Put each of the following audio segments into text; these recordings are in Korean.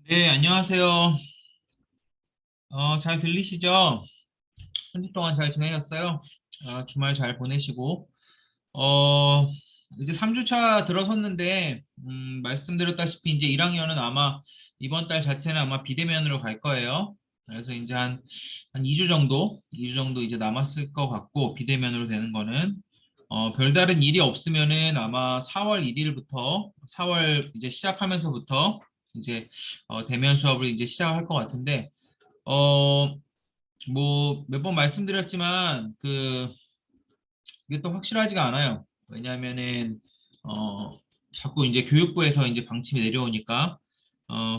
네, 안녕하세요. 잘 들리시죠? 한 주 동안 잘 지내셨어요? 주말 잘 보내시고, 어, 이제 3주차 들어섰는데, 말씀드렸다시피 이제 1학년은 아마 이번 달 자체는 아마 비대면으로 갈 거예요. 그래서 이제 한 2주 정도 이제 남았을 것 같고, 비대면으로 되는 거는, 별다른 일이 없으면은 아마 4월 1일부터, 4월 이제 시작하면서부터 이제 대면 수업을 이제 시작할 것 같은데, 어, 뭐 몇 번 말씀드렸지만 이게 또 확실하지가 않아요. 왜냐하면은 자꾸 이제 교육부에서 이제 방침이 내려오니까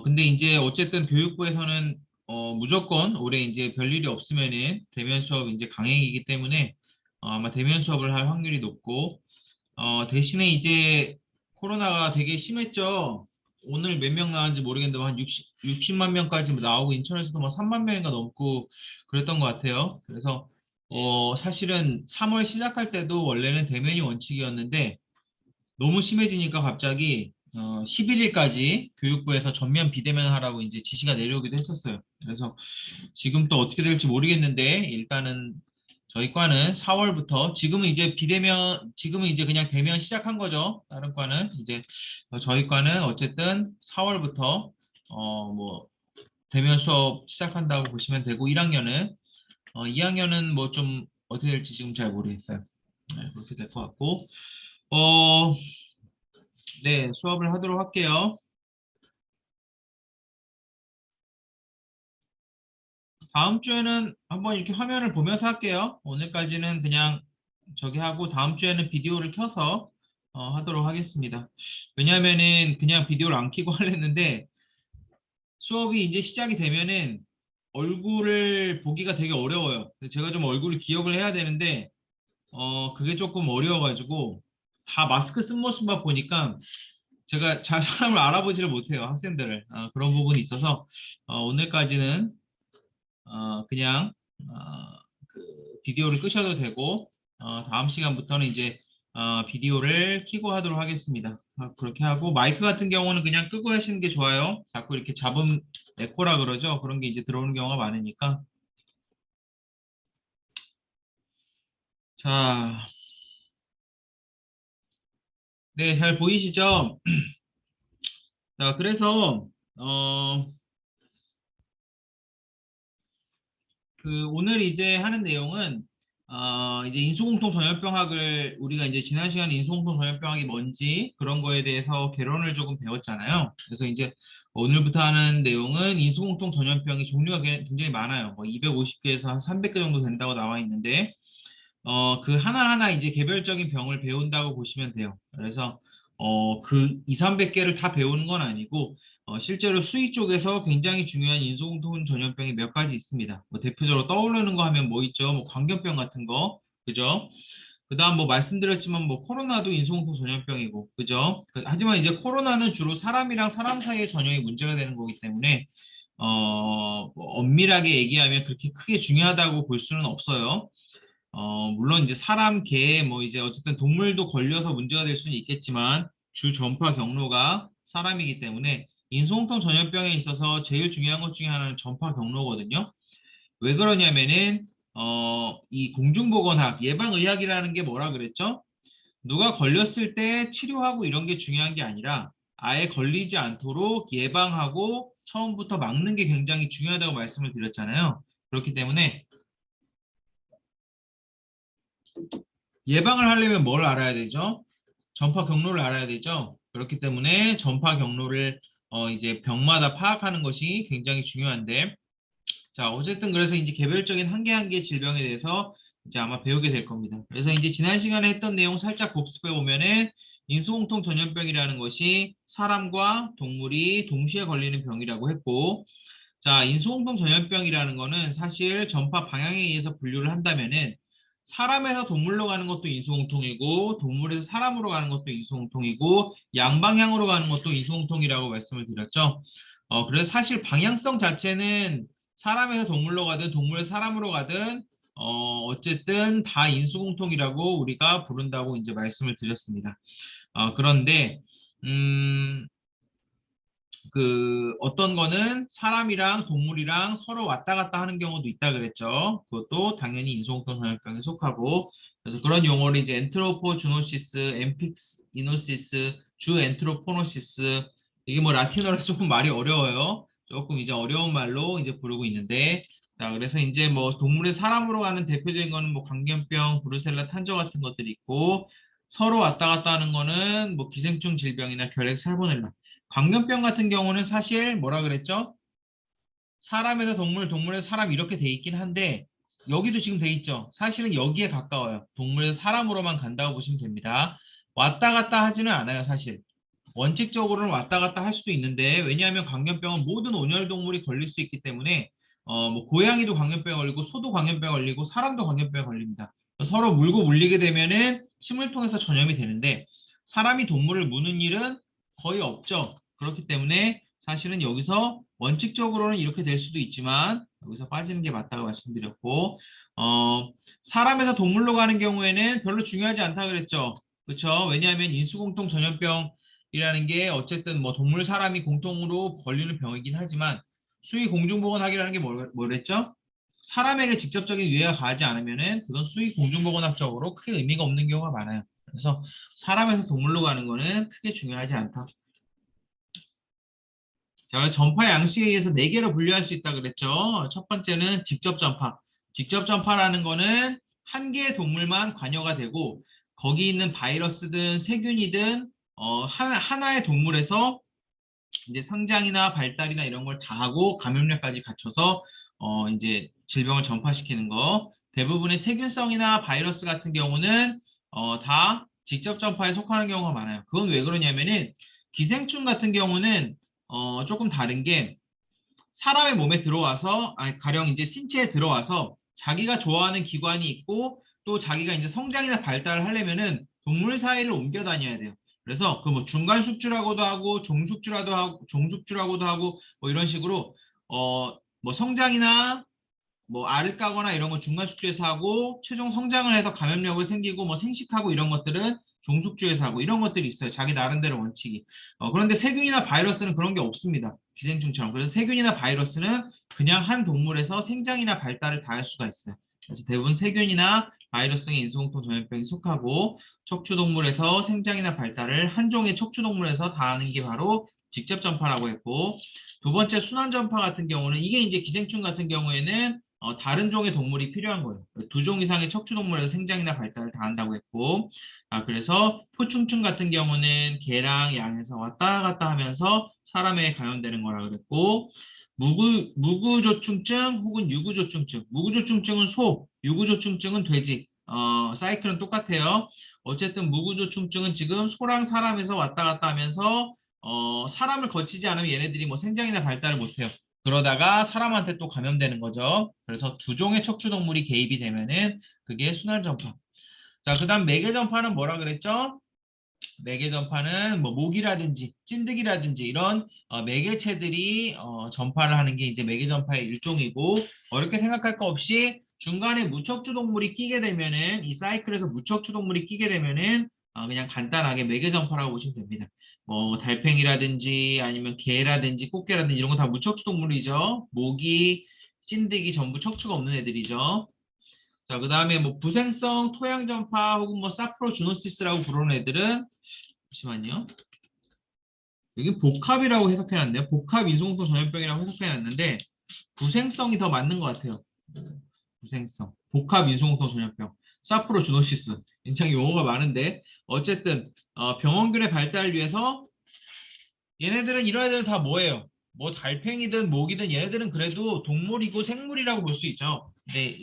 근데 이제 어쨌든 교육부에서는 무조건 올해 이제 별일이 없으면은 대면 수업 이제 강행이기 때문에 아마 대면 수업을 할 확률이 높고 대신에 이제 코로나가 되게 심했죠. 오늘 몇 명 나왔는지 모르겠는데 한 60만 명까지 나오고 인천에서도 뭐 3만 명인가 넘고 그랬던 것 같아요. 그래서 사실은 3월 시작할 때도 원래는 대면이 원칙이었는데 너무 심해지니까 갑자기 11일까지 교육부에서 전면 비대면 하라고 이제 지시가 내려오기도 했었어요. 그래서 지금 또 어떻게 될지 모르겠는데 일단은 저희 과는 4월부터 지금은 이제 그냥 대면 시작한 거죠. 다른 과는 이제 저희 과는 어쨌든 4월부터 뭐 대면 수업 시작한다고 보시면 되고 1학년은 2학년은 뭐 좀 어떻게 될지 지금 잘 모르겠어요. 네, 그렇게 될 것 같고 어, 네, 수업을 하도록 할게요. 다음 주에는 한번 이렇게 화면을 보면서 할게요. 오늘까지는 그냥 저기 하고 다음 주에는 비디오를 켜서 하도록 하겠습니다. 왜냐하면은 그냥 비디오를 안 켜고 하려는데 수업이 이제 시작이 되면은 얼굴을 보기가 되게 어려워요. 제가 좀 얼굴을 기억을 해야 되는데 그게 조금 어려워가지고 다 마스크 쓴 모습만 보니까 제가 잘 사람을 알아보지를 못해요. 학생들을. 그런 부분이 있어서 오늘까지는 그냥 그 비디오를 끄셔도 되고 다음 시간부터는 이제 비디오를 켜고 하도록 하겠습니다. 그렇게 하고 마이크 같은 경우는 그냥 끄고 하시는 게 좋아요. 자꾸 이렇게 잡음 에코라 그러죠. 그런 게 이제 들어오는 경우가 많으니까. 자, 네, 잘 보이시죠? 자, 그래서 어, 오늘 이제 하는 내용은 이제 인수공통 전염병학을 우리가 이제 지난 시간에 인수공통 전염병학이 뭔지 그런 거에 대해서 개론을 조금 배웠잖아요. 그래서 이제 오늘부터 하는 내용은 인수공통 전염병이 종류가 굉장히 많아요. 뭐 250개에서 한 300개 정도 된다고 나와 있는데 그 하나하나 이제 개별적인 병을 배운다고 보시면 돼요. 그래서 그 2, 300개를 다 배우는 건 아니고 실제로 수의 쪽에서 굉장히 중요한 인수공통 전염병이 몇 가지 있습니다. 뭐 대표적으로 떠오르는 거 하면 뭐 있죠? 뭐 광견병 같은 거, 그죠? 그다음 뭐 말씀드렸지만 뭐 코로나도 인수공통 전염병이고, 그죠? 하지만 이제 코로나는 주로 사람이랑 사람 사이의 전염이 문제가 되는 거기 때문에 뭐 엄밀하게 얘기하면 그렇게 크게 중요하다고 볼 수는 없어요. 물론 이제 사람, 개, 뭐 이제 어쨌든 동물도 걸려서 문제가 될 수는 있겠지만 주 전파 경로가 사람이기 때문에 인수공통 전염병에 있어서 제일 중요한 것 중에 하나는 전파 경로거든요. 왜 그러냐면은 이 공중보건학, 예방의학이라는 게 뭐라 그랬죠? 누가 걸렸을 때 치료하고 이런 게 중요한 게 아니라 아예 걸리지 않도록 예방하고 처음부터 막는 게 굉장히 중요하다고 말씀을 드렸잖아요. 그렇기 때문에 예방을 하려면 뭘 알아야 되죠? 전파 경로를 알아야 되죠. 그렇기 때문에 전파 경로를 이제 병마다 파악하는 것이 굉장히 중요한데, 자, 어쨌든 그래서 이제 개별적인 한 개 한 개 질병에 대해서 이제 아마 배우게 될 겁니다. 그래서 이제 지난 시간에 했던 내용 살짝 복습해 보면은 인수공통 전염병이라는 것이 사람과 동물이 동시에 걸리는 병이라고 했고, 자, 인수공통 전염병이라는 거는 사실 전파 방향에 의해서 분류를 한다면은 사람에서 동물로 가는 것도 인수공통이고 동물에서 사람으로 가는 것도 인수공통이고 양방향으로 가는 것도 인수공통이라고 말씀을 드렸죠. 그래서 사실 방향성 자체는 사람에서 동물로 가든 동물에서 사람으로 가든 어쨌든 다 인수공통이라고 우리가 부른다고 이제 말씀을 드렸습니다. 그런데 음, 어떤 거는 사람이랑 동물이랑 서로 왔다 갔다 하는 경우도 있다 그랬죠. 그것도 당연히 인수공통 전염병에 속하고, 그래서 그런 용어를 이제 엔트로포주노시스, 엠픽스 이노시스, 주 엔트로포노시스, 이게 뭐 라틴어라 조금 말이 어려워요. 조금 이제 어려운 말로 이제 부르고 있는데, 자, 그래서 이제 뭐 동물의 사람으로 가는 대표적인 거는 뭐 광견병, 브루셀라 탄저 같은 것들이 있고, 서로 왔다 갔다 하는 거는 뭐 기생충 질병이나 결핵 살모넬라. 광견병 같은 경우는 사실 뭐라 그랬죠? 사람에서 동물, 동물에서 사람 이렇게 돼 있긴 한데 여기도 지금 돼 있죠. 사실은 여기에 가까워요. 동물에서 사람으로만 간다고 보시면 됩니다. 왔다 갔다 하지는 않아요, 사실. 원칙적으로는 왔다 갔다 할 수도 있는데 왜냐하면 광견병은 모든 온열동물이 걸릴 수 있기 때문에 뭐 고양이도 광견병에 걸리고 소도 광견병에 걸리고 사람도 광견병에 걸립니다. 서로 물고 물리게 되면은 침을 통해서 전염이 되는데 사람이 동물을 무는 일은 거의 없죠. 그렇기 때문에 사실은 여기서 원칙적으로는 이렇게 될 수도 있지만 여기서 빠지는 게 맞다고 말씀드렸고 사람에서 동물로 가는 경우에는 별로 중요하지 않다 그랬죠. 그렇죠? 왜냐하면 인수공통 전염병이라는 게 어쨌든 뭐 동물 사람이 공통으로 걸리는 병이긴 하지만 수의 공중보건학이라는 게 뭐랬죠? 사람에게 직접적인 위해가 가하지 않으면은 그건 수의 공중보건학적으로 크게 의미가 없는 경우가 많아요. 그래서 사람에서 동물로 가는 거는 크게 중요하지 않다. 자, 전파 양식에 의해서 네 개로 분류할 수 있다 그랬죠. 첫 번째는 직접 전파. 직접 전파라는 거는 한 개의 동물만 관여가 되고 거기 있는 바이러스든 세균이든 하나의 동물에서 이제 성장이나 발달이나 이런 걸 다 하고 감염력까지 갖춰서 이제 질병을 전파시키는 거. 대부분의 세균성이나 바이러스 같은 경우는 다 직접 전파에 속하는 경우가 많아요. 그건 왜 그러냐면은 기생충 같은 경우는 조금 다른 게 사람의 몸에 들어와서 아니, 가령 이제 신체에 들어와서 자기가 좋아하는 기관이 있고 또 자기가 이제 성장이나 발달을 하려면은 동물 사이를 옮겨 다녀야 돼요. 그래서 그 뭐 중간 숙주라고도 하고 종숙주라도 하고 종숙주라고도 하고 뭐 이런 식으로 뭐 성장이나 뭐 알을 까거나 이런 거 중간숙주에서 하고 최종 성장을 해서 감염력을 생기고 뭐 생식하고 이런 것들은 종숙주에서 하고 이런 것들이 있어요. 자기 나름대로 원칙이. 그런데 세균이나 바이러스는 그런 게 없습니다. 기생충처럼. 그래서 세균이나 바이러스는 그냥 한 동물에서 생장이나 발달을 다 할 수가 있어요. 그래서 대부분 세균이나 바이러스의 인수공통 전염병이 속하고 척추동물에서 생장이나 발달을 한 종의 척추동물에서 다 하는 게 바로 직접 전파라고 했고 두 번째 순환 전파 같은 경우는 이게 이제 기생충 같은 경우에는 다른 종의 동물이 필요한 거예요. 두 종 이상의 척추동물에서 생장이나 발달을 다 한다고 했고, 그래서 포충충 같은 경우는 개랑 양에서 왔다 갔다 하면서 사람에 감염되는 거라 그랬고, 무구조충증 혹은 유구조충증. 무구조충증은 소, 유구조충증은 돼지. 사이클은 똑같아요. 어쨌든 무구조충증은 지금 소랑 사람에서 왔다 갔다 하면서 사람을 거치지 않으면 얘네들이 뭐 생장이나 발달을 못해요. 그러다가 사람한테 또 감염되는 거죠. 그래서 두 종의 척추동물이 개입이 되면은 그게 순환전파. 자, 그다음 매개전파는 뭐라 그랬죠? 매개전파는 뭐 모기라든지 찐득이라든지 이런 매개체들이 전파를 하는 게 이제 매개전파의 일종이고 어렵게 생각할 거 없이 중간에 무척추동물이 끼게 되면은 이 사이클에서 무척추동물이 끼게 되면은 그냥 간단하게 매개전파라고 보시면 됩니다. 뭐 달팽이라든지 아니면 개라든지 꽃게라든지 이런 거 다 무척추동물이죠. 모기, 찐득이 전부 척추가 없는 애들이죠. 자, 그 다음에 뭐 부생성 토양전파 혹은 뭐 사프로주노시스라고 부르는 애들은 잠시만요. 여기 복합이라고 해석해놨네요. 복합 인수공통 전염병이라고 해석해놨는데 부생성이 더 맞는 것 같아요. 부생성, 복합 인수공통 전염병, 사프로주노시스. 굉장히 용어가 많은데 어쨌든 병원균의 발달을 위해서 얘네들은 이런 애들은 다 뭐예요? 뭐 달팽이든 모기든 얘네들은 그래도 동물이고 생물이라고 볼 수 있죠. 근데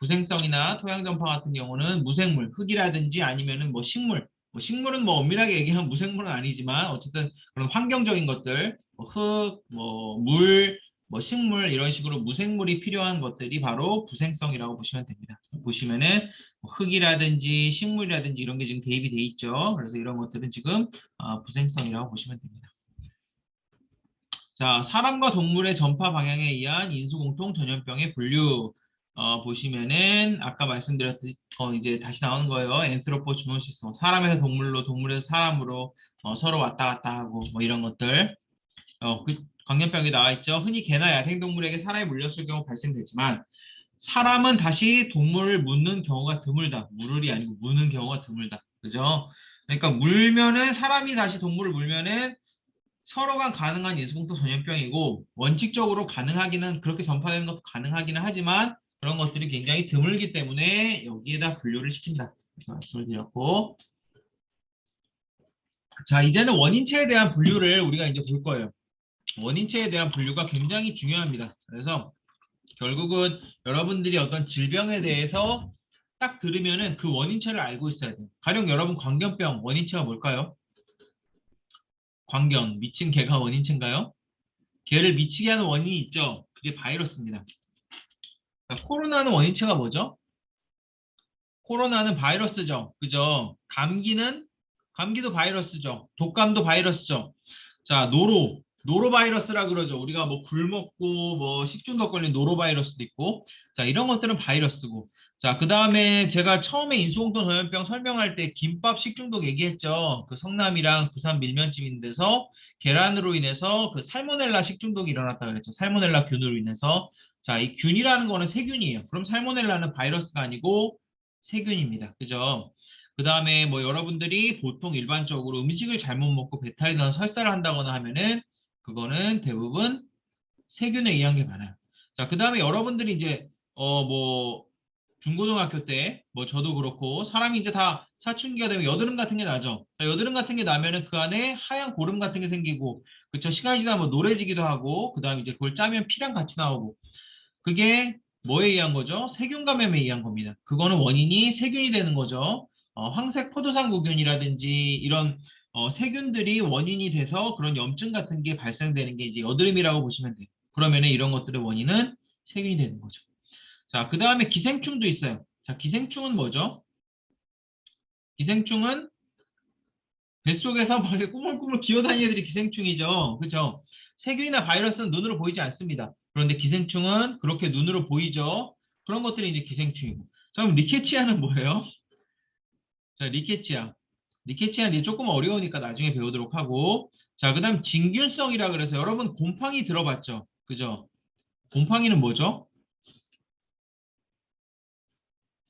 부생성이나 토양전파 같은 경우는 무생물, 흙이라든지 아니면은 뭐 식물, 뭐 식물은 뭐 엄밀하게 얘기하면 무생물은 아니지만 어쨌든 그런 환경적인 것들, 뭐 흙, 뭐 물, 뭐 식물 이런 식으로 무생물이 필요한 것들이 바로 부생성이라고 보시면 됩니다. 보시면은 뭐 흙이라든지 식물이라든지 이런 게 지금 대입이 돼 있죠. 그래서 이런 것들은 지금 부생성이라고 보시면 됩니다. 자, 사람과 동물의 전파 방향에 의한 인수공통 전염병의 분류 보시면은 아까 말씀드렸듯이 이제 다시 나오는 거예요. 엔트로포주노시스 사람에서 동물로 동물에서 사람으로 서로 왔다 갔다 하고 뭐 이런 것들. 광견병이 나와 있죠. 흔히 개나 야생동물에게 사람이 물렸을 경우 발생되지만 사람은 다시 동물을 묻는 경우가 드물다. 물을이 아니고 무는 경우가 드물다. 그죠? 그러니까 물면은 사람이 다시 동물을 물면은 서로 간 가능한 인수공통 전염병이고 원칙적으로 가능하기는 그렇게 전파되는 것도 가능하기는 하지만 그런 것들이 굉장히 드물기 때문에 여기에다 분류를 시킨다. 이렇게 말씀을 드렸고 자 이제는 원인체에 대한 분류를 우리가 이제 볼 거예요. 원인체에 대한 분류가 굉장히 중요합니다. 그래서 결국은 여러분들이 어떤 질병에 대해서 딱 들으면은 그 원인체를 알고 있어야 돼요. 가령 여러분 광견병 원인체가 뭘까요? 광견 미친 개가 원인체인가요? 개를 미치게 하는 원인이 있죠. 그게 바이러스입니다. 자, 코로나는 원인체가 뭐죠? 코로나는 바이러스죠. 그죠? 감기도 바이러스죠. 독감도 바이러스죠. 자, 노로바이러스라 그러죠. 우리가 뭐 굴 먹고 뭐 식중독 걸린 노로바이러스도 있고. 자, 이런 것들은 바이러스고. 자, 그다음에 제가 처음에 인수공통 전염병 설명할 때 김밥 식중독 얘기했죠. 그 성남이랑 부산 밀면집 있는 데서 계란으로 인해서 그 살모넬라 식중독이 일어났다 그랬죠. 살모넬라 균으로 인해서. 자, 이 균이라는 거는 세균이에요. 그럼 살모넬라는 바이러스가 아니고 세균입니다. 그죠? 그 다음에 뭐 여러분들이 보통 일반적으로 음식을 잘못 먹고 배탈이 나서 설사를 한다거나 하면은 그거는 대부분 세균에 의한 게 많아요. 자, 그 다음에 여러분들이 이제 뭐 중고등학교 때 뭐 저도 그렇고 사람이 이제 다 사춘기가 되면 여드름 같은 게 나죠. 자, 여드름 같은 게 나면은 그 안에 하얀 고름 같은 게 생기고 그쵸 시간이 지나면 뭐 노래지기도 하고 그 다음에 이제 그걸 짜면 피랑 같이 나오고 그게 뭐에 의한 거죠? 세균 감염에 의한 겁니다. 그거는 원인이 세균이 되는 거죠. 황색 포도상구균이라든지 이런 세균들이 원인이 돼서 그런 염증 같은 게 발생되는 게 이제 여드름이라고 보시면 돼요. 그러면은 이런 것들의 원인은 세균이 되는 거죠. 자, 그 다음에 기생충도 있어요. 자, 기생충은 뭐죠? 기생충은 뱃속에서 막 이렇게 꾸물꾸물 기어다니는 애들이 기생충이죠. 그죠? 세균이나 바이러스는 눈으로 보이지 않습니다. 그런데 기생충은 그렇게 눈으로 보이죠. 그런 것들이 이제 기생충이고. 자, 그럼 리케치아는 뭐예요? 자, 리케치아. 리케치아는 이제 조금 어려우니까 나중에 배우도록 하고. 자, 그 다음 진균성이라 그래서 여러분 곰팡이 들어봤죠? 그죠? 곰팡이는 뭐죠?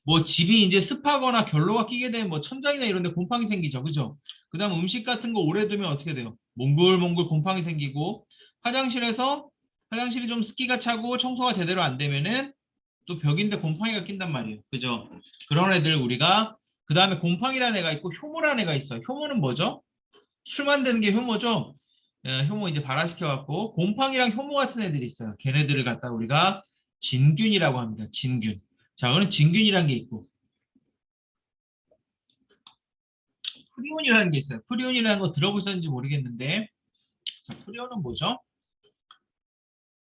뭐 집이 이제 습하거나 결로가 끼게 되면 뭐 천장이나 이런 데 곰팡이 생기죠. 그죠? 그다음 음식 같은 거 오래 두면 어떻게 돼요? 몽글몽글 곰팡이 생기고 화장실에서 화장실이 좀 습기가 차고 청소가 제대로 안 되면은 또 벽인데 곰팡이가 낀단 말이에요. 그죠? 그런 애들 우리가 그다음에 곰팡이라는 애가 있고 효모라는 애가 있어요. 효모는 뭐죠? 술 만드는 게 효모죠. 효모 이제 발화시켜 갖고 곰팡이랑 효모 같은 애들이 있어요. 걔네들을 갖다 우리가 진균이라고 합니다. 진균. 자, 그럼 진균이라는 게 있고 프리온이라는 게 있어요. 프리온이라는 거 들어보셨는지 모르겠는데, 자, 프리온은 뭐죠?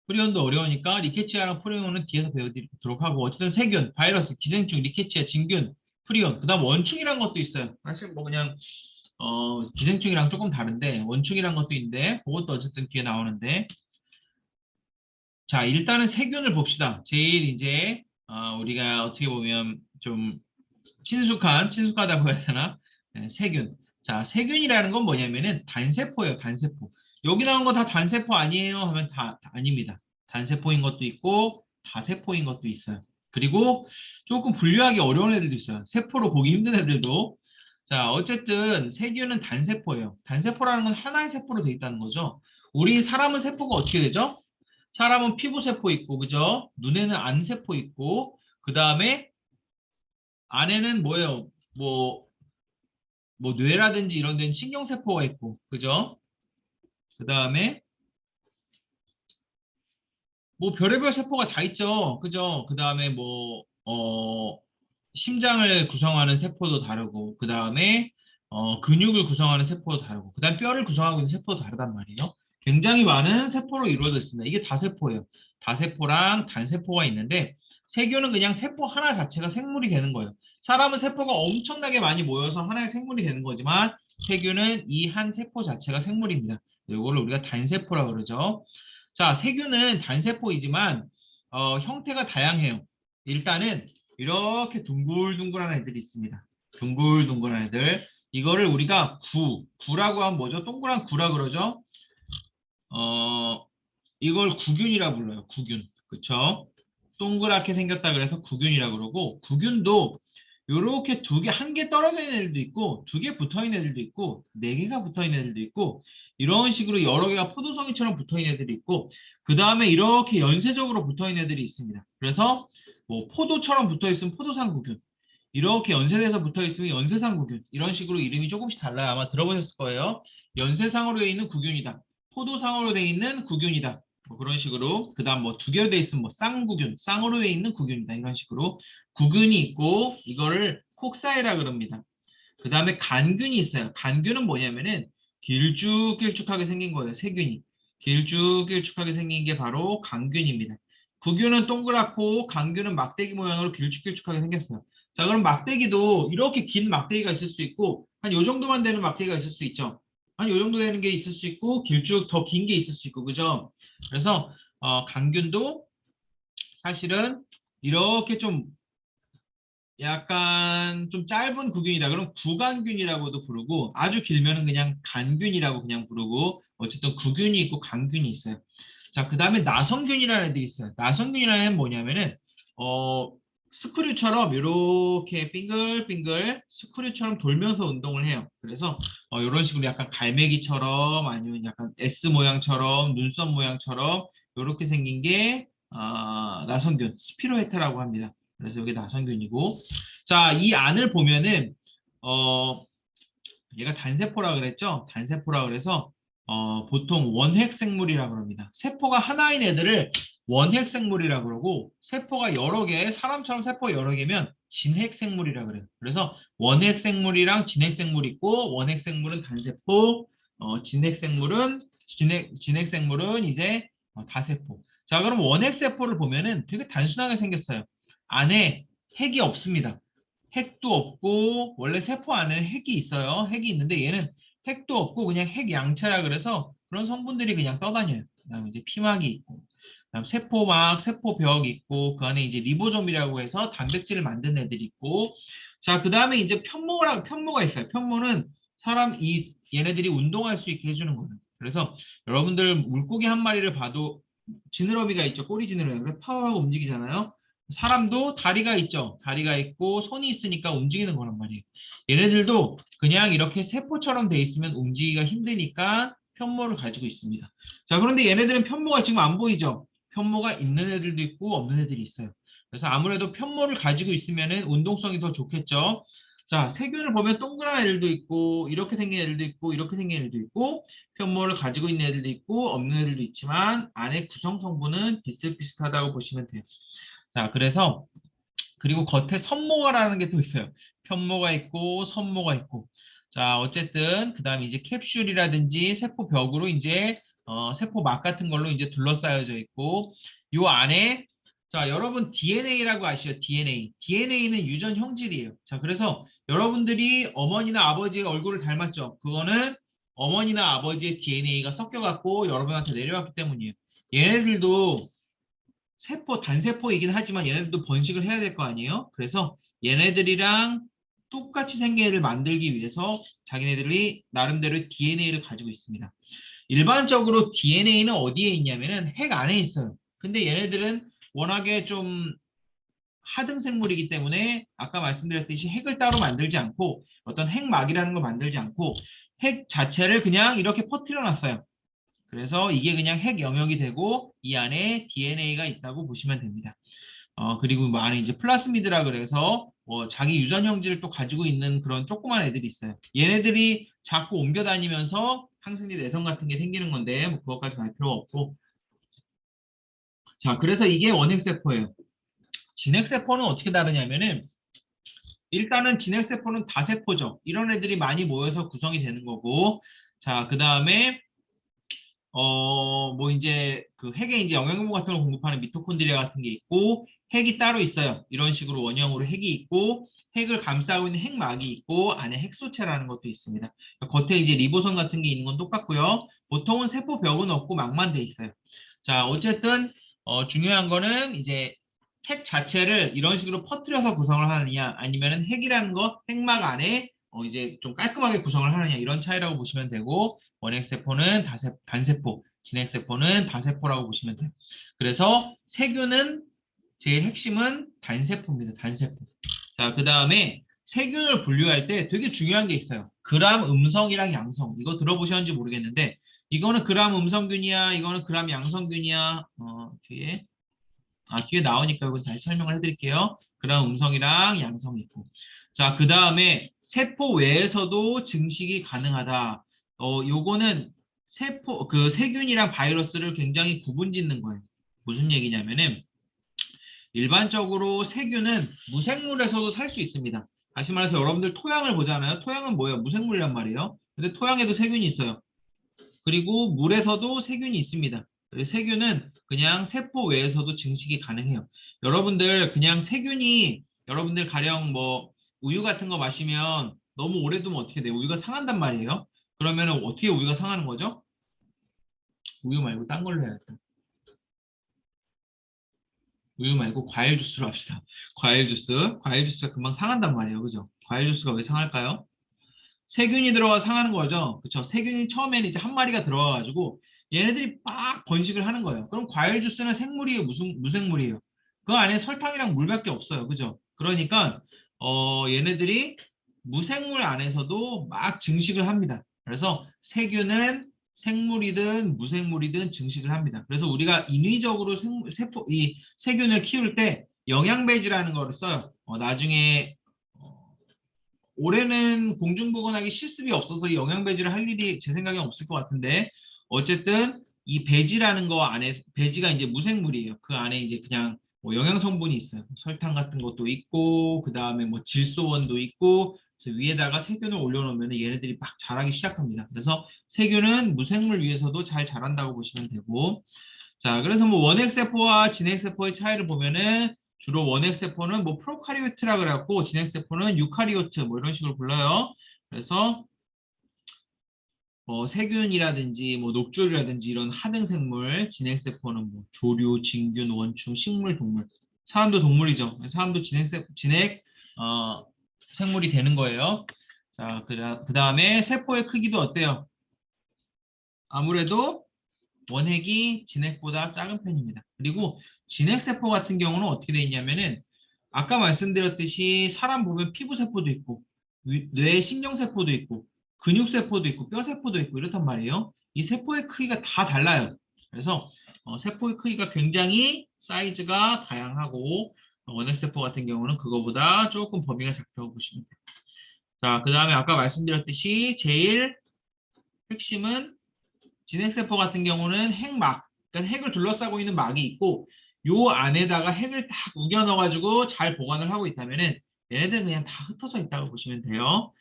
프리온도 어려우니까 리케치아랑 프리온은 뒤에서 배워드리도록 하고, 어쨌든 세균, 바이러스, 기생충, 리케치아, 진균, 프리온, 그다음 원충이라는 것도 있어요. 사실 뭐 그냥 기생충이랑 조금 다른데 원충이라는 것도 있는데 그것도 어쨌든 뒤에 나오는데, 자 일단은 세균을 봅시다. 제일 이제 우리가 어떻게 보면 좀 친숙하다고 해야 되나? 네, 세균. 자, 세균이라는 건 뭐냐면은 단세포예요, 단세포. 여기 나온 거 다 단세포 아니에요? 하면 다 아닙니다. 단세포인 것도 있고, 다세포인 것도 있어요. 그리고 조금 분류하기 어려운 애들도 있어요. 세포로 보기 힘든 애들도. 자, 어쨌든 세균은 단세포예요. 단세포라는 건 하나의 세포로 되어 있다는 거죠. 우리 사람은 세포가 어떻게 되죠? 사람은 피부세포 있고, 그죠? 눈에는 안세포 있고, 그 다음에 안에는 뭐예요? 뭐, 뭐 뇌라든지 이런 데는 신경세포가 있고, 그죠? 그 다음에 뭐 별의별 세포가 다 있죠. 그죠? 그 다음에 뭐, 심장을 구성하는 세포도 다르고, 그 다음에 근육을 구성하는 세포도 다르고, 그 다음 뼈를 구성하고 있는 세포도 다르단 말이에요. 굉장히 많은 세포로 이루어져 있습니다. 이게 다세포예요. 다세포랑 단세포가 있는데, 세균은 그냥 세포 하나 자체가 생물이 되는 거예요. 사람은 세포가 엄청나게 많이 모여서 하나의 생물이 되는 거지만, 세균은 이 한 세포 자체가 생물입니다. 이거를 우리가 단세포라고 그러죠. 자, 세균은 단세포이지만 형태가 다양해요. 일단은 이렇게 둥글둥글한 애들이 있습니다. 둥글둥글한 애들. 이거를 우리가 구라고 하면 뭐죠? 동그란 구라 그러죠? 이걸 구균이라 불러요. 구균. 그쵸? 동그랗게 생겼다 그래서 구균이라 그러고, 구균도 요렇게 두 개, 한 개 떨어져 있는 애들도 있고, 두 개 붙어 있는 애들도 있고, 네 개가 붙어 있는 애들도 있고, 이런 식으로 여러 개가 포도송이처럼 붙어 있는 애들이 있고, 그 다음에 이렇게 연쇄적으로 붙어 있는 애들이 있습니다. 그래서 뭐 포도처럼 붙어 있으면 포도상 구균, 이렇게 연쇄돼서 붙어 있으면 연쇄상 구균, 이런 식으로 이름이 조금씩 달라요. 아마 들어보셨을 거예요. 연쇄상으로 되어 있는 구균이다. 포도상으로 되어 있는 구균이다. 뭐 그런 식으로. 그 다음 뭐 두 개로 되어 있으면 뭐 쌍구균, 쌍으로 되어 있는 구균이다. 이런 식으로 구균이 있고, 이거를 콕사이라 그럽니다. 그 다음에 간균이 있어요. 간균은 뭐냐면은 길쭉길쭉하게 생긴 거예요. 세균이. 길쭉길쭉하게 생긴 게 바로 간균입니다. 구균은 동그랗고 간균은 막대기 모양으로 길쭉길쭉하게 생겼어요. 자, 그럼 막대기도 이렇게 긴 막대기가 있을 수 있고, 한 요 정도만 되는 막대기가 있을 수 있죠. 한 요 정도 되는 게 있을 수 있고, 길쭉 더 긴 게 있을 수 있고, 그죠? 그래서 간균도 사실은 이렇게 좀 약간 좀 짧은 구균이다. 그럼 구간균이라고도 부르고, 아주 길면은 그냥 간균이라고 그냥 부르고, 어쨌든 구균이 있고 간균이 있어요. 자, 그 다음에 나성균이라는 애들이 있어요. 나성균이라는 애는 뭐냐면은 스크류처럼 이렇게 빙글빙글 스크류처럼 돌면서 운동을 해요. 그래서 이런 식으로 약간 갈매기처럼, 아니면 약간 S 모양처럼, 눈썹 모양처럼 이렇게 생긴 게 나성균, 스피로헤타라고 합니다. 그래서 여기 나성균이고, 자, 이 안을 보면은 어 얘가 단세포라 그랬죠? 단세포라 그래서 보통 원핵생물이라 그럽니다. 세포가 하나인 애들을 원핵생물이라 그러고, 세포가 여러 개, 사람처럼 세포가 여러 개면 진핵생물이라 그래요. 그래서 원핵생물이랑 진핵생물이 있고, 원핵생물은 단세포, 진핵생물은 이제 다세포. 자, 그럼 원핵세포를 보면은 되게 단순하게 생겼어요. 안에 핵이 없습니다. 핵도 없고, 원래 세포 안에는 핵이 있어요. 핵이 있는데 얘는 핵도 없고 그냥 핵 양체라 그래서 그런 성분들이 그냥 떠다녀요. 그다음에 이제 피막이 있고, 그다음 세포막, 세포벽 있고, 그 안에 이제 리보좀이라고 해서 단백질을 만드는 애들이 있고, 자, 그다음에 이제 편모가 있어요. 편모는 얘네들이 운동할 수 있게 해주는 거예요. 그래서 여러분들 물고기 한 마리를 봐도 지느러미가 있죠. 꼬리 지느러미. 그래서 파워하고 움직이잖아요. 사람도 다리가 있죠. 다리가 있고 손이 있으니까 움직이는 거란 말이에요. 얘네들도 그냥 이렇게 세포처럼 돼 있으면 움직이기가 힘드니까 편모를 가지고 있습니다. 자, 그런데 얘네들은 편모가 지금 안 보이죠? 편모가 있는 애들도 있고 없는 애들이 있어요. 그래서 아무래도 편모를 가지고 있으면은 운동성이 더 좋겠죠. 자, 세균을 보면 동그란 애들도 있고, 이렇게 생긴 애들도 있고, 이렇게 생긴 애들도 있고, 편모를 가지고 있는 애들도 있고, 없는 애들도 있지만, 안에 구성 성분은 비슷비슷하다고 보시면 돼요. 자, 그래서 그리고 겉에 선모가라는 게 또 있어요. 편모가 있고 선모가 있고. 자, 어쨌든 그다음에 이제 캡슐이라든지 세포벽으로 이제 세포막 같은 걸로 이제 둘러싸여져 있고, 요 안에, 자, 여러분 DNA라고 아시죠? DNA. DNA는 유전 형질이에요. 자, 그래서 여러분들이 어머니나 아버지의 얼굴을 닮았죠? 그거는 어머니나 아버지의 DNA가 섞여갖고 여러분한테 내려왔기 때문이에요. 얘네들도 단세포이긴 하지만 얘네들도 번식을 해야 될 거 아니에요? 그래서 얘네들이랑 똑같이 생긴 애를 만들기 위해서 자기네들이 나름대로 DNA를 가지고 있습니다. 일반적으로 DNA는 어디에 있냐면은 핵 안에 있어요. 근데 얘네들은 워낙에 좀 하등 생물이기 때문에 아까 말씀드렸듯이 핵을 따로 만들지 않고, 어떤 핵막이라는 걸 만들지 않고 핵 자체를 그냥 이렇게 퍼뜨려 놨어요. 그래서 이게 그냥 핵 영역이 되고 이 안에 DNA가 있다고 보시면 됩니다. 그리고 뭐 안에 이제 플라스미드라 그래서 자기 유전 형질을 또 가지고 있는 그런 조그만 애들이 있어요. 얘네들이 자꾸 옮겨 다니면서 항생제 내성 같은 게 생기는 건데 뭐 그것까지 알 필요가 없고. 자, 그래서 이게 원핵세포예요. 진핵세포는 어떻게 다르냐면은, 일단은 진핵세포는 다세포죠. 이런 애들이 많이 모여서 구성이 되는 거고, 자, 그 다음에 뭐 이제 그 핵에 이제 영양분 같은 걸 공급하는 미토콘드리아 같은 게 있고, 핵이 따로 있어요. 이런 식으로 원형으로 핵이 있고, 핵을 감싸고 있는 핵막이 있고, 안에 핵소체라는 것도 있습니다. 겉에 이제 리보솜 같은 게 있는 건 똑같고요. 보통은 세포벽은 없고 막만 돼 있어요. 자, 어쨌든 중요한 거는 이제 핵 자체를 이런 식으로 퍼뜨려서 구성을 하느냐, 아니면은 핵이라는 거, 핵막 안에 이제 좀 깔끔하게 구성을 하느냐 이런 차이라고 보시면 되고 원핵세포는 단세포, 진핵세포는 다세포라고 보시면 돼요. 그래서 세균은 제일 핵심은 단세포입니다. 단세포. 자, 그 다음에 세균을 분류할 때 되게 중요한 게 있어요. 그람 음성이랑 양성. 이거 들어보셨는지 모르겠는데 이거는 그람 음성균이야. 이거는 그람 양성균이야. 뒤에 나오니까 이거 다시 설명을 해드릴게요. 그람 음성이랑 양성이 있고. 자, 그 다음에 세포 외에서도 증식이 가능하다. 요거는 세균이랑 바이러스를 굉장히 구분짓는 거예요. 무슨 얘기냐면은 일반적으로 세균은 무생물에서도 살 수 있습니다. 다시 말해서 여러분들 토양을 보잖아요. 토양은 뭐예요? 무생물이란 말이에요. 근데 토양에도 세균이 있어요. 그리고 물에서도 세균이 있습니다. 세균은 그냥 세포 외에서도 증식이 가능해요. 여러분들 그냥 세균이 여러분들 가령 뭐 우유 같은 거 마시면 너무 오래 두면 어떻게 돼요? 우유가 상한단 말이에요. 그러면 어떻게 우유가 상하는 거죠? 우유 말고 딴 걸로 해야겠다. 우유 말고 과일 주스로 합시다. 과일 주스. 과일 주스가 금방 상한단 말이에요. 그죠? 과일 주스가 왜 상할까요? 세균이 들어가 상하는 거죠. 그쵸? 세균이 처음에는 이제 한 마리가 들어가가지고 얘네들이 막 번식을 하는 거예요. 그럼 과일 주스는 생물이에요? 무생물이에요? 그 안에 설탕이랑 물밖에 없어요. 그죠? 그러니까 얘네들이 무생물 안에서도 막 증식을 합니다. 그래서 세균은 생물이든 무생물이든 증식을 합니다. 그래서 우리가 인위적으로 이 세균을 키울 때 영양배지라는 거를 써요. 나중에 올해는 공중보건하기 실습이 없어서 이 영양배지를 할 일이 제 생각엔 없을 것 같은데 어쨌든 이 배지라는 거 안에 배지가 이제 무생물이에요. 그 안에 이제 그냥 뭐 영양 성분이 있어요. 설탕 같은 것도 있고 그 다음에 뭐 질소원도 있고 그래서 위에다가 세균을 올려놓으면 얘네들이 막 자라기 시작합니다. 그래서 세균은 무생물 위에서도 잘 자란다고 보시면 되고 자 그래서 뭐 원핵세포와 진핵세포의 차이를 보면은 주로 원핵세포는 뭐 프로카리오트라 그래갖고 진핵세포는 유카리오트 뭐 이런 식으로 불러요. 그래서 세균이라든지 뭐 녹조류라든지 이런 하등생물, 진핵세포는 뭐 조류, 진균, 원충, 식물, 동물. 사람도 동물이죠. 사람도 진핵 생물이 되는 거예요. 자, 그 다음에 세포의 크기도 어때요? 아무래도 원핵이 진핵보다 작은 편입니다. 그리고 진핵세포 같은 경우는 어떻게 되어 있냐면은 아까 말씀드렸듯이 사람 보면 피부세포도 있고 뇌 신경세포도 있고 근육세포도 있고 뼈세포도 있고 이렇단 말이에요. 이 세포의 크기가 다 달라요. 그래서 세포의 크기가 굉장히 사이즈가 다양하고 원핵세포 같은 경우는 그거보다 조금 범위가 작다고 보시면 돼요. 자, 그 다음에 아까 말씀드렸듯이 제일 핵심은 진핵세포 같은 경우는 핵막, 그러니까 핵을 둘러싸고 있는 막이 있고 요 안에다가 핵을 딱 우겨 넣어가지고 잘 보관을 하고 있다면은 얘네들은 그냥 다 흩어져 있다고 보시면 돼요.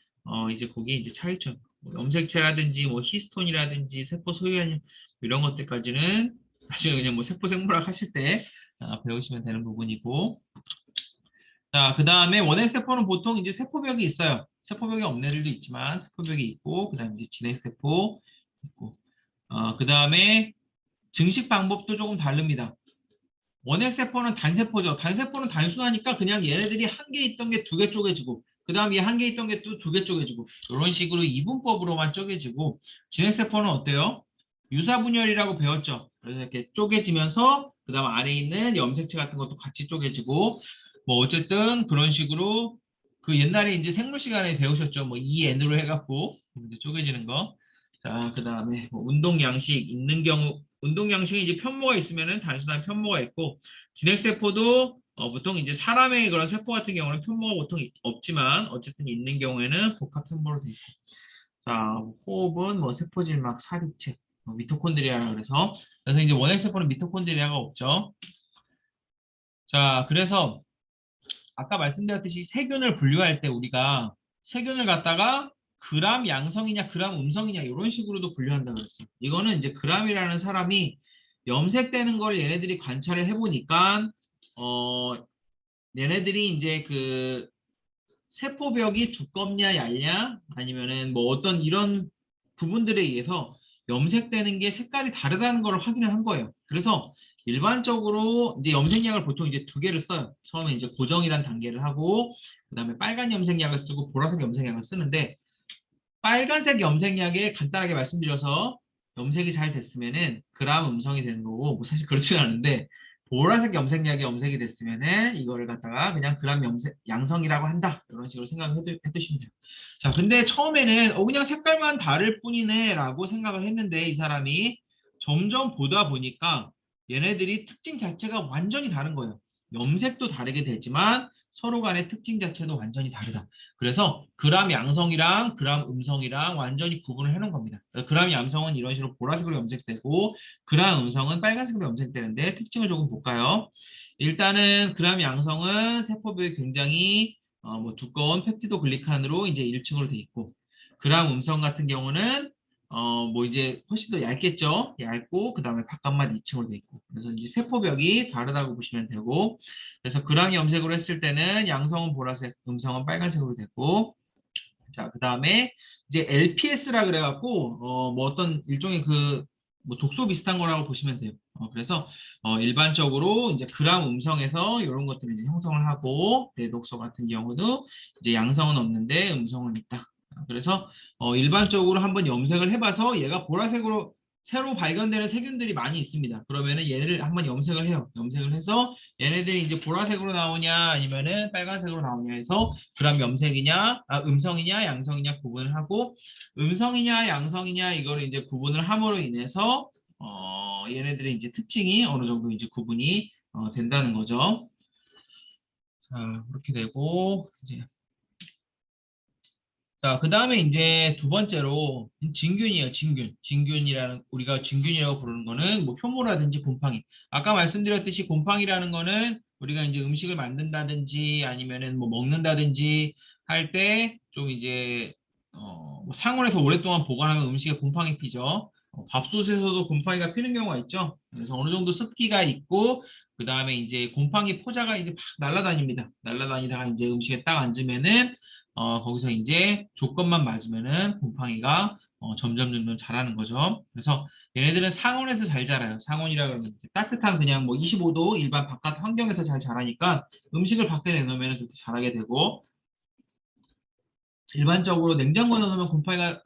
이제 거기 이제 차이점, 뭐 염색체라든지 뭐 히스톤이라든지 세포 소유형 이런 것들까지는 나중에 그냥 뭐 세포 생물학 하실 때 배우시면 되는 부분이고 자, 그 다음에 원핵세포는 보통 이제 세포벽이 있어요. 세포벽이 없는 애들도 있지만 세포벽이 있고 그 다음에 이제 진핵세포 있고 그 다음에 증식 방법도 조금 다릅니다. 원핵세포는 단세포죠. 단세포는 단순하니까 그냥 얘네들이 한 개 있던 게 두 개 쪼개지고 그 다음 얘 한 개 있던 게 또 두 개 쪼개지고 이런 식으로 이분법으로만 쪼개지고 진핵세포는 어때요? 유사분열이라고 배웠죠. 그래서 이렇게 쪼개지면서 그 다음 안에 있는 염색체 같은 것도 같이 쪼개지고 뭐 어쨌든 그런 식으로 그 옛날에 이제 생물 시간에 배우셨죠. 뭐 EN으로 해갖고 이제 쪼개지는 거. 자, 그 다음에 뭐 운동 양식 있는 경우 운동 양식에 이제 편모가 있으면은 단순한 편모가 있고 진핵세포도 보통 이제 사람의 그런 세포 같은 경우는 편모가 보통 없지만 어쨌든 있는 경우에는 복합 편모로 돼 있고 자 호흡은 뭐 세포질막 사립체 미토콘드리아라 그래서 이제 원핵세포는 미토콘드리아가 없죠. 자 그래서 아까 말씀드렸듯이 세균을 분류할 때 우리가 세균을 갖다가 그람 양성이냐 그람 음성이냐 이런 식으로도 분류한다고 그랬어요. 이거는 이제 그람이라는 사람이 염색되는 걸 얘네들이 관찰을 해보니까 얘네들이 이제 그 세포벽이 두껍냐 얇냐 아니면은 뭐 어떤 이런 부분들에 의해서 염색되는 게 색깔이 다르다는 걸 확인을 한 거예요. 그래서 일반적으로 이제 염색약을 보통 이제 두 개를 써요. 처음에 이제 고정이란 단계를 하고 그다음에 빨간 염색약을 쓰고 보라색 염색약을 쓰는데 빨간색 염색약에 간단하게 말씀드려서 염색이 잘 됐으면은 그람 음성이 되는 거고 뭐 사실 그렇지는 않은데 보라색 염색약이 염색이 됐으면은 이거를 갖다가 그냥 그람 염색 양성이라고 한다 이런 식으로 해두시면 돼요. 자, 근데 처음에는 그냥 색깔만 다를 뿐이네라고 생각을 했는데 이 사람이 점점 보다 보니까 얘네들이 특징 자체가 완전히 다른 거예요. 염색도 다르게 되지만 서로 간의 특징 자체도 완전히 다르다. 그래서 그람 양성이랑 그람 음성이랑 완전히 구분을 해놓은 겁니다. 그람 양성은 이런 식으로 보라색으로 염색되고 그람 음성은 빨간색으로 염색되는데 특징을 조금 볼까요? 일단은 그람 양성은 세포벽이 굉장히 뭐 두꺼운 펩티도 글리칸으로 이제 1층으로 돼 있고 그람 음성 같은 경우는 뭐 이제 훨씬 더 얇겠죠. 얇고 그다음에 바깥맛 2층으로 돼 있고 그래서 이제 세포벽이 다르다고 보시면 되고 그래서 그람 염색으로 했을 때는 양성은 보라색, 음성은 빨간색으로 됐고 자, 그다음에 이제 LPS라 그래갖고 뭐 어떤 일종의 그 뭐 독소 비슷한 거라고 보시면 돼요. 그래서 일반적으로 이제 그람 음성에서 이런 것들을 이제 형성을 하고 대독소 같은 경우도 이제 양성은 없는데 음성은 있다. 그래서 일반적으로 한번 염색을 해봐서 얘가 보라색으로 새로 발견되는 세균들이 많이 있습니다. 그러면은 얘를 한번 염색을 해요. 염색을 해서 얘네들이 이제 보라색으로 나오냐 아니면은 빨간색으로 나오냐 해서 그럼 염색이냐, 음성이냐, 양성이냐 구분을 하고 음성이냐, 양성이냐 이거를 이제 구분을 함으로 인해서 얘네들의 이제 특징이 어느 정도 이제 구분이 된다는 거죠. 자, 그렇게 되고 이제 자, 그 다음에 이제 두 번째로 진균이에요, 진균. 진균이라는, 우리가 진균이라고 부르는 거는 뭐 효모라든지 곰팡이. 아까 말씀드렸듯이 곰팡이라는 거는 우리가 이제 음식을 만든다든지 아니면은 뭐 먹는다든지 할 때 좀 이제, 뭐 상온에서 오랫동안 보관하면 음식에 곰팡이 피죠. 밥솥에서도 곰팡이가 피는 경우가 있죠. 그래서 어느 정도 습기가 있고, 그 다음에 이제 곰팡이 포자가 이제 막 날아다닙니다. 날아다니다가 이제 음식에 딱 앉으면은 거기서 이제 조건만 맞으면은 곰팡이가 점점 자라는 거죠. 그래서 얘네들은 상온에서 잘 자라요. 상온이라 그러면 이제 따뜻한 그냥 뭐 25도 일반 바깥 환경에서 잘 자라니까 음식을 밖에 내놓으면 그렇게 자라게 되고 일반적으로 냉장고에 넣으면 곰팡이가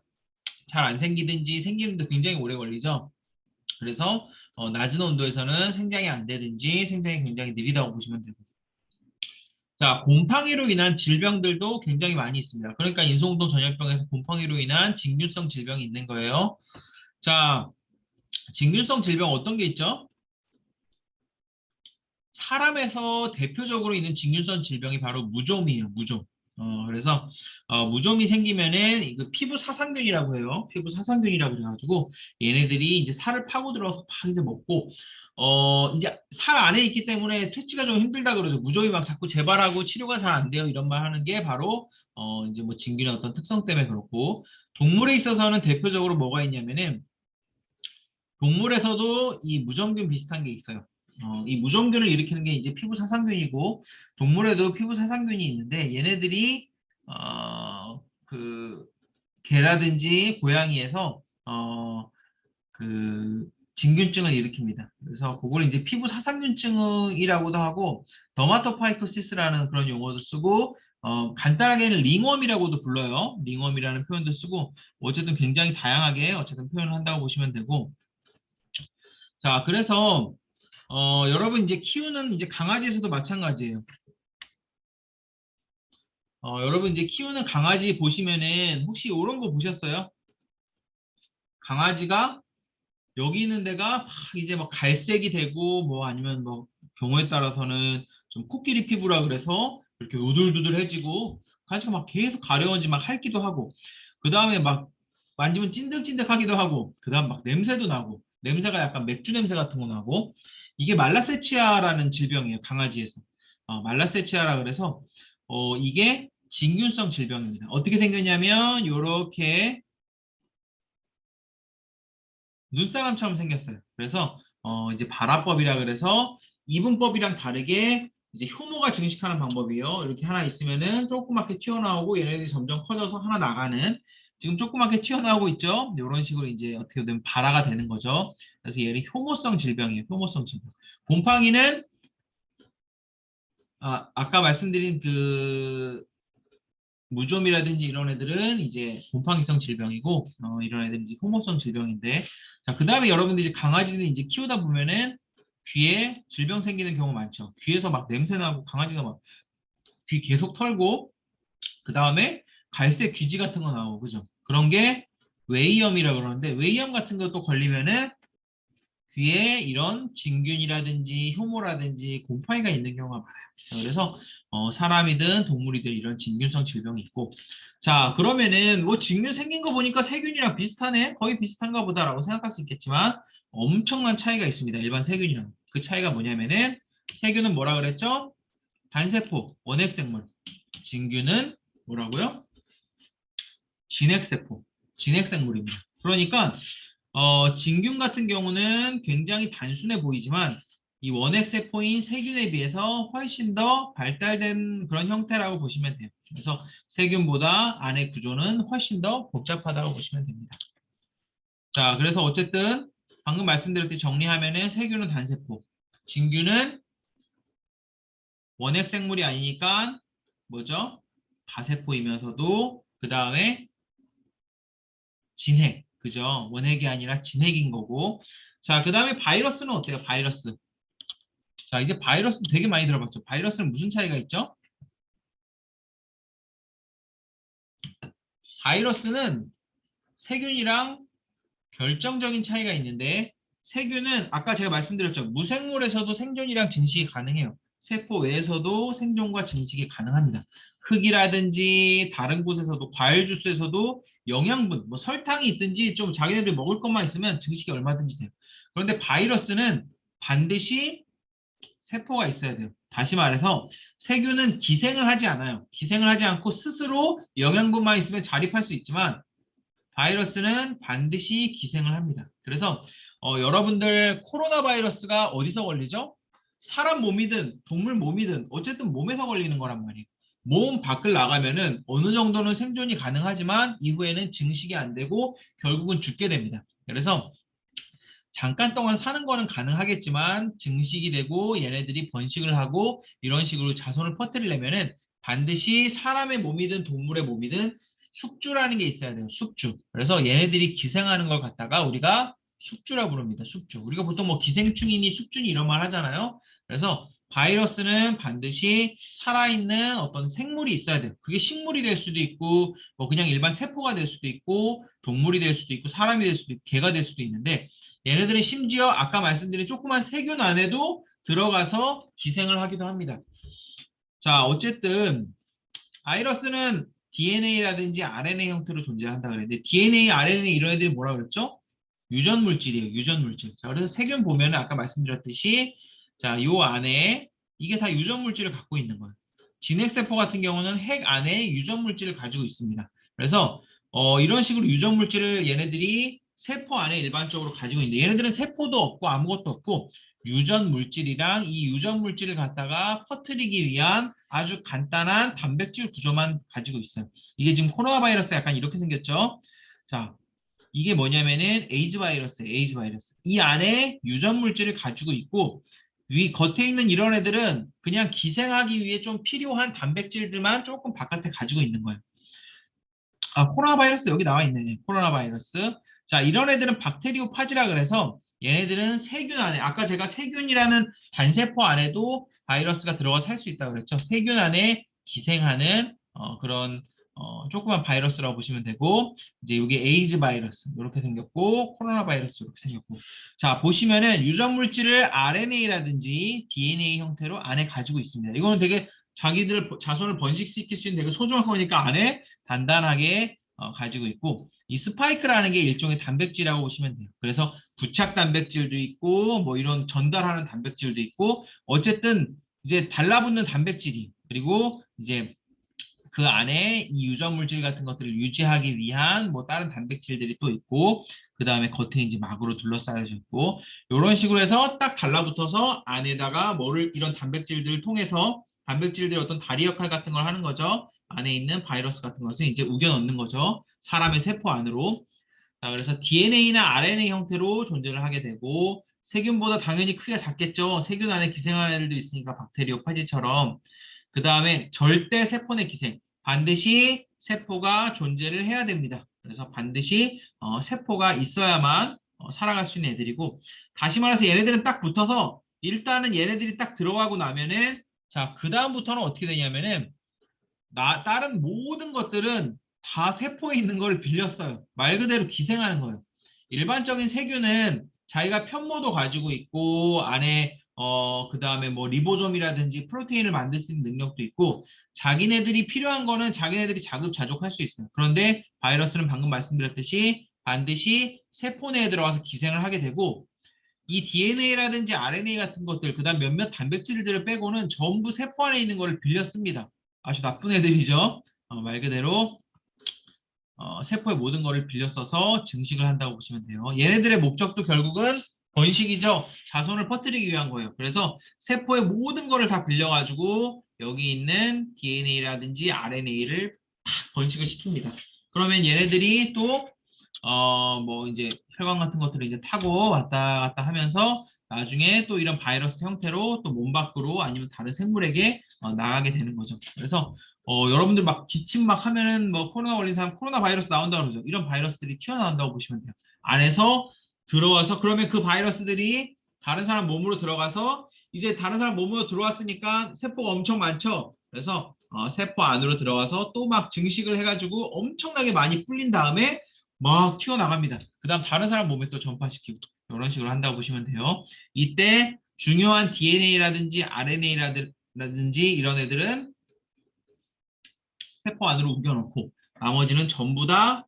잘 안 생기든지 생기는데 굉장히 오래 걸리죠. 그래서 낮은 온도에서는 생장이 안 되든지 생장이 굉장히 느리다고 보시면 되고 자, 곰팡이로 인한 질병들도 굉장히 많이 있습니다. 그러니까 인수공동 전염병에서 곰팡이로 인한 진균성 질병이 있는 거예요. 자, 진균성 질병 어떤 게 있죠? 사람에서 대표적으로 있는 진균성 질병이 바로 무좀이에요. 무좀. 그래서 무좀이 생기면은 이거 피부 사상균이라고 해요. 피부 사상균이라고 그래가지고 얘네들이 이제 살을 파고들어서 막 이제 먹고 이제 살 안에 있기 때문에 퇴치가 좀 힘들다 그러죠. 무좀이 막 자꾸 재발하고 치료가 잘 안 돼요. 이런 말 하는 게 바로 이제 뭐 진균의 어떤 특성 때문에 그렇고 동물에 있어서는 대표적으로 뭐가 있냐면은 동물에서도 이 무좀균 비슷한 게 있어요. 이 무좀균을 일으키는 게 이제 피부 사상균이고 동물에도 피부 사상균이 있는데 얘네들이 그 개라든지 고양이에서 그 진균증을 일으킵니다. 그래서 그걸 이제 피부 사상균증이라고도 하고 더마토파이토시스라는 그런 용어도 쓰고 간단하게는 링웜이라고도 불러요. 링웜이라는 표현도 쓰고 어쨌든 굉장히 다양하게 어쨌든 표현을 한다고 보시면 되고 자, 그래서 여러분 이제 키우는 이제 강아지에서도 마찬가지예요. 여러분 이제 키우는 강아지 보시면은 혹시 이런 거 보셨어요? 강아지가 여기 있는 데가 막 이제 막 갈색이 되고 뭐 아니면 뭐 경우에 따라서는 좀 코끼리 피부라 그래서 이렇게 우들두들해지고 강아지가 막 계속 가려운지 막 핥기도 하고 그 다음에 막 만지면 찐득찐득하기도 하고 그 다음 막 냄새도 나고 냄새가 약간 맥주 냄새 같은 거 나고 이게 말라세치아라는 질병이에요 강아지에서 말라세치아라 그래서 이게 진균성 질병입니다. 어떻게 생겼냐면 요렇게 눈사람처럼 생겼어요. 그래서 이제 발화법이라 그래서 이분법이랑 다르게 이제 효모가 증식하는 방법이에요. 이렇게 하나 있으면은 조그맣게 튀어나오고 얘네들이 점점 커져서 하나 나가는 지금 조그맣게 튀어나오고 있죠. 이런 식으로 이제 어떻게 보면 발화가 되는 거죠. 그래서 얘는 효모성 질병이에요. 효모성 질병. 곰팡이는 아까 말씀드린 그 무좀이라든지 이런 애들은 이제 곰팡이성 질병이고 이런 애들은 이제 효모성 질병인데 자, 그다음에 여러분들이 이제 강아지는 이제 키우다 보면은 귀에 질병 생기는 경우 많죠. 귀에서 막 냄새 나고 강아지가 막 귀 계속 털고 그다음에 갈색 귀지 같은 거 나오고 그죠? 그런 게 웨이염이라고 그러는데 웨이염 같은 것도 걸리면은 귀에 이런 진균이라든지 효모라든지 곰팡이가 있는 경우가 많아요. 자, 그래서 사람이든 동물이든 이런 진균성 질병이 있고 자 그러면은 뭐 진균 생긴 거 보니까 세균이랑 비슷하네 거의 비슷한가 보다라고 생각할 수 있겠지만 엄청난 차이가 있습니다. 일반 세균이랑 그 차이가 뭐냐면은 세균은 뭐라 그랬죠? 단세포 원핵생물 진균은 뭐라고요? 진핵세포 진핵생물입니다. 그러니까 진균 같은 경우는 굉장히 단순해 보이지만 이 원핵세포인 세균에 비해서 훨씬 더 발달된 그런 형태라고 보시면 돼요. 그래서 세균보다 안의 구조는 훨씬 더 복잡하다고 보시면 됩니다. 자, 그래서 어쨌든 방금 말씀드렸듯이 정리하면은 세균은 단세포, 진균은 원핵생물이 아니니까 뭐죠? 다세포이면서도 그 다음에 진핵, 그죠? 원핵이 아니라 진핵인 거고. 자, 그 다음에 바이러스는 어때요? 바이러스. 자, 이제 바이러스 되게 많이 들어봤죠. 바이러스는 무슨 차이가 있죠? 바이러스는 세균이랑 결정적인 차이가 있는데 세균은 아까 제가 말씀드렸죠. 무생물에서도 생존이랑 증식이 가능해요. 세포 외에서도 생존과 증식이 가능합니다. 흙이라든지 다른 곳에서도 과일 주스에서도 영양분, 뭐 설탕이 있든지 좀 자기네들 먹을 것만 있으면 증식이 얼마든지 돼요. 그런데 바이러스는 반드시 세포가 있어야 돼요. 다시 말해서 세균은 기생을 하지 않아요. 기생을 하지 않고 스스로 영양분만 있으면 자립할 수 있지만 바이러스는 반드시 기생을 합니다. 그래서 여러분들 코로나 바이러스가 어디서 걸리죠? 사람 몸이든 동물 몸이든 어쨌든 몸에서 걸리는 거란 말이에요. 몸 밖을 나가면은 어느 정도는 생존이 가능하지만 이후에는 증식이 안 되고 결국은 죽게 됩니다. 그래서 잠깐 동안 사는 거는 가능하겠지만 증식이 되고 얘네들이 번식을 하고 이런 식으로 자손을 퍼뜨리려면은 반드시 사람의 몸이든 동물의 몸이든 숙주라는 게 있어야 돼요. 숙주. 그래서 얘네들이 기생하는 걸 갖다가 우리가 숙주라 부릅니다. 숙주. 우리가 보통 뭐 기생충이니 숙주니 이런 말 하잖아요. 그래서 바이러스는 반드시 살아있는 어떤 생물이 있어야 돼요. 그게 식물이 될 수도 있고 뭐 그냥 일반 세포가 될 수도 있고 동물이 될 수도 있고 사람이 될 수도 있고 개가 될 수도 있는데 얘네들은 심지어 아까 말씀드린 조그만 세균 안에도 들어가서 기생을 하기도 합니다. 자, 어쨌든 바이러스는 DNA라든지 RNA 형태로 존재한다 그랬는데 DNA, RNA 이런 애들이 뭐라 그랬죠? 유전 물질이에요. 유전 물질. 자, 그래서 세균 보면은 아까 말씀드렸듯이 자, 요 안에 이게 다 유전 물질을 갖고 있는 거예요. 진핵세포 같은 경우는 핵 안에 유전 물질을 가지고 있습니다. 그래서 이런 식으로 유전 물질을 얘네들이 세포 안에 일반적으로 가지고 있는데 얘네들은 세포도 없고 아무것도 없고 유전 물질이랑 이 유전 물질을 갖다가 퍼뜨리기 위한 아주 간단한 단백질 구조만 가지고 있어요. 이게 지금 코로나 바이러스 약간 이렇게 생겼죠. 자, 이게 뭐냐면은 에이즈 바이러스예요. 에이즈 바이러스. 이 안에 유전 물질을 가지고 있고 위 겉에 있는 이런 애들은 그냥 기생하기 위해 좀 필요한 단백질들만 조금 바깥에 가지고 있는 거예요. 아, 코로나 바이러스 여기 나와 있네. 코로나 바이러스. 자, 이런 애들은 박테리오 파지라 그래서 얘네들은 세균 안에 아까 제가 세균이라는 단세포 안에도 바이러스가 들어가 살 수 있다고 그랬죠. 세균 안에 기생하는 그런 조그만 바이러스라고 보시면 되고 이제 여기 에이즈 바이러스 이렇게 생겼고 코로나 바이러스 이렇게 생겼고 자 보시면은 유전 물질을 RNA라든지 DNA 형태로 안에 가지고 있습니다. 이거는 되게 자기들 자손을 번식시킬 수 있는 되게 소중한 거니까 안에 단단하게 가지고 있고 이 스파이크라는 게 일종의 단백질이라고 보시면 돼요. 그래서 부착 단백질도 있고 뭐 이런 전달하는 단백질도 있고 어쨌든 이제 달라붙는 단백질이 그리고 이제 그 안에 이 유전 물질 같은 것들을 유지하기 위한 뭐 다른 단백질들이 또 있고 그 다음에 겉에 이제 막으로 둘러싸여져 있고 이런 식으로 해서 딱 달라붙어서 안에다가 뭐를 이런 단백질들을 통해서 단백질들의 어떤 다리 역할 같은 걸 하는 거죠. 안에 있는 바이러스 같은 것을 이제 우겨 넣는 거죠. 사람의 세포 안으로. 자, 그래서 DNA나 RNA 형태로 존재를 하게 되고 세균보다 당연히 크기가 작겠죠. 세균 안에 기생하는 애들도 있으니까 박테리오 파지처럼. 그 다음에 절대 세포 내 기생. 반드시 세포가 존재를 해야 됩니다. 그래서 반드시 세포가 있어야만 살아갈 수 있는 애들이고, 다시 말해서 얘네들은 딱 붙어서 일단은 얘네들이 딱 들어가고 나면은, 자, 그 다음부터는 어떻게 되냐면은 다른 모든 것들은 다 세포에 있는 걸 빌렸어요. 말 그대로 기생하는 거예요. 일반적인 세균은 자기가 편모도 가지고 있고 안에 그 다음에 뭐 리보솜이라든지 프로테인을 만들 수 있는 능력도 있고, 자기네들이 필요한 거는 자기네들이 자급자족할 수 있어요. 그런데 바이러스는 방금 말씀드렸듯이 반드시 세포 내에 들어가서 기생을 하게 되고, 이 DNA라든지 RNA 같은 것들, 그다음 몇몇 단백질들을 빼고는 전부 세포 안에 있는 걸 빌렸습니다. 아주 나쁜 애들이죠. 말 그대로 세포의 모든 것을 빌려 써서 증식을 한다고 보시면 돼요. 얘네들의 목적도 결국은 번식이죠. 자손을 퍼뜨리기 위한 거예요. 그래서 세포의 모든 것을 다 빌려가지고 여기 있는 DNA라든지 RNA를 번식을 시킵니다. 그러면 얘네들이 또 뭐 이제 혈관 같은 것들을 이제 타고 왔다 갔다 하면서 나중에 또 이런 바이러스 형태로 또 몸 밖으로 아니면 다른 생물에게 나가게 되는 거죠. 그래서 여러분들 막 기침 막 하면은 뭐 코로나 걸린 사람 코로나 바이러스 나온다고 그러죠. 이런 바이러스들이 튀어나온다고 보시면 돼요. 안에서 들어와서, 그러면 그 바이러스들이 다른 사람 몸으로 들어가서, 이제 다른 사람 몸으로 들어왔으니까 세포가 엄청 많죠. 그래서 세포 안으로 들어가서 또 막 증식을 해가지고 엄청나게 많이 불린 다음에 막 튀어나갑니다. 그 다음 다른 사람 몸에 또 전파시키고 이런 식으로 한다고 보시면 돼요. 이때 중요한 DNA라든지 RNA라든지 이런 애들은 세포 안으로 옮겨놓고, 나머지는 전부 다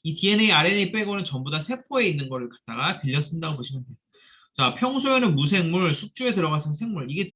이 DNA, RNA 빼고는 전부 다 세포에 있는 거를 갖다가 빌려 쓴다고 보시면 돼요. 자, 평소에는 무생물, 숙주에 들어가서 생물, 이게